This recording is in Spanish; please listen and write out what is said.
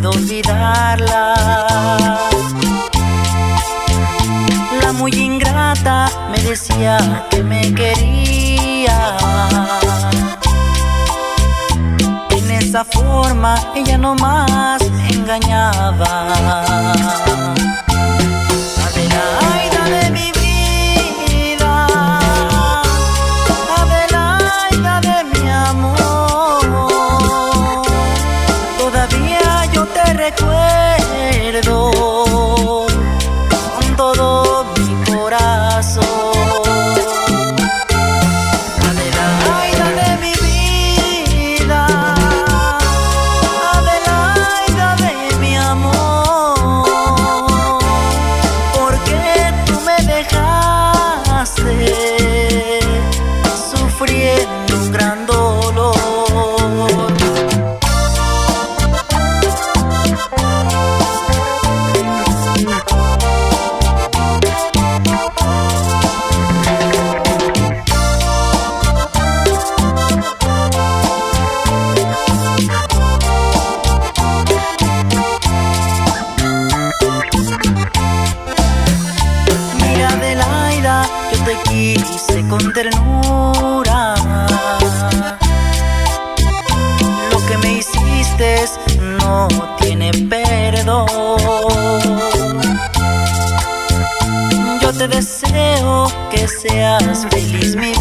puedo olvidarla. La muy ingrata me decía que me quería. En esa forma ella nomás me engañaba. Adelaida de mi vida, Adelaida de mi amor, todavía yo te recuerdo con todo mi corazón. Adelaida de mi vida, Adelaida de mi amor, ¿por qué tú me dejaste sufriendo un gran dolor? Mira, Adelaida, yo te quise con ternura. Lo que me hiciste no tiene perdón. Yo te deseo que seas feliz, mi